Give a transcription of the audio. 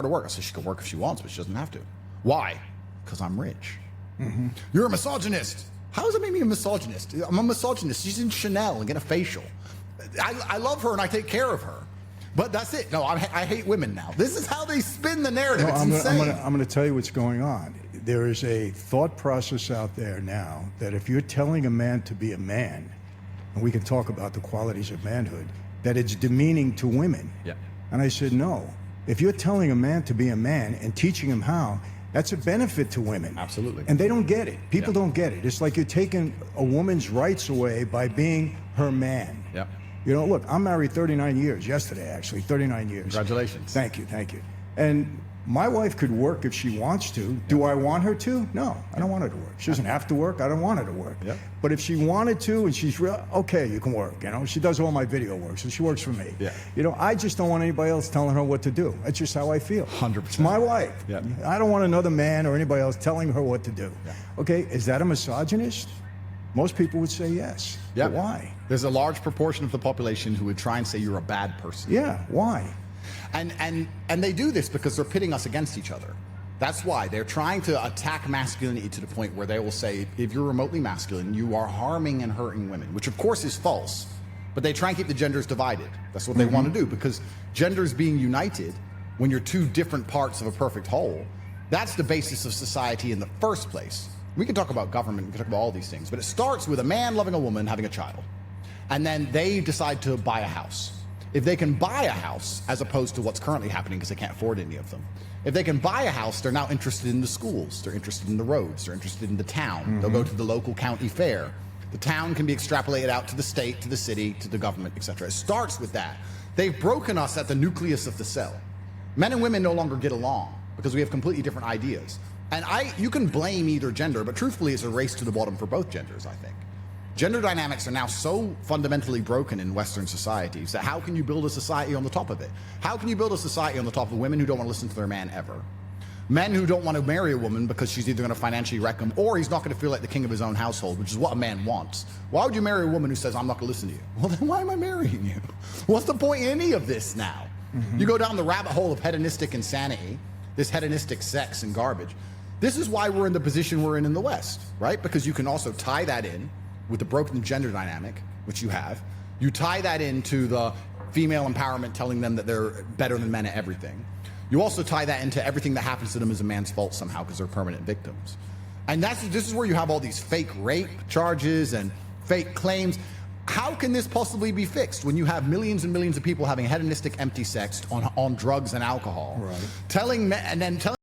to work. I said she can work if she wants, but she doesn't have to. Why? Because I'm rich. You're a misogynist. How does that make me a misogynist? I'm a misogynist. She's in Chanel and get a facial. I love her and I take care of her. But that's it. No, I hate women now. This is how they spin the narrative. It's insane. I'm going to tell you what's going on. There is a thought process out there now that if you're telling a man to be a man, and we can talk about the qualities of manhood, that it's demeaning to women. Yeah. And I said, no. If you're telling a man to be a man and teaching him how, that's a benefit to women. Absolutely. And they don't get it. People don't get it. It's like you're taking a woman's rights away by being her man. Yeah. You know, look, I'm married 39 years, yesterday actually, 39 years. Congratulations. Thank you, thank you. And my wife could work if she wants to. Do I want her to? No, I don't want her to work. She doesn't have to work. I don't want her to work. Yep. But if she wanted to and she's real, okay, you can work, you know. She does all my video work, so she works for me. Yeah. You know, I just don't want anybody else telling her what to do. That's just how I feel. 100%. It's my wife. Yeah. I don't want another man or anybody else telling her what to do. Yeah. Okay, is that a misogynist? Most people would say yes. Yeah. But why? There's a large proportion of the population who would try and say you're a bad person. Yeah, why? And they do this because they're pitting us against each other. That's why they're trying to attack masculinity to the point where they will say, if you're remotely masculine, you are harming and hurting women, which of course is false. But they try and keep the genders divided. That's what they want to do, because genders being united, when you're two different parts of a perfect whole, that's the basis of society in the first place. We can talk about government, we can talk about all these things, but it starts with a man loving a woman, having a child. And then they decide to buy a house. If they can buy a house, as opposed to what's currently happening because they can't afford any of them, if they can buy a house, they're now interested in the schools, they're interested in the roads, they're interested in the town. They'll go to the local county fair. The town can be extrapolated out to the state, to the city, to the government, etc. It starts with that. They've broken us at the nucleus of the cell. Men and women no longer get along because we have completely different ideas. And you can blame either gender, but truthfully it's a race to the bottom for both genders, I think. Gender dynamics are now so fundamentally broken in Western societies that how can you build a society on the top of it? How can you build a society on the top of women who don't want to listen to their man ever? Men who don't want to marry a woman because she's either going to financially wreck him or he's not going to feel like the king of his own household, which is what a man wants. Why would you marry a woman who says, I'm not going to listen to you? Well, then why am I marrying you? What's the point in any of this now? You go down the rabbit hole of hedonistic insanity, this hedonistic sex and garbage. This is why we're in the position we're in the West, right? Because you can also tie that in with the broken gender dynamic, which you have. You tie that into the female empowerment telling them that they're better than men at everything. You also tie that into everything that happens to them is a man's fault somehow because they're permanent victims. And this is where you have all these fake rape charges and fake claims. How can this possibly be fixed when you have millions and millions of people having hedonistic empty sex on drugs and alcohol? Right. Telling men, and then telling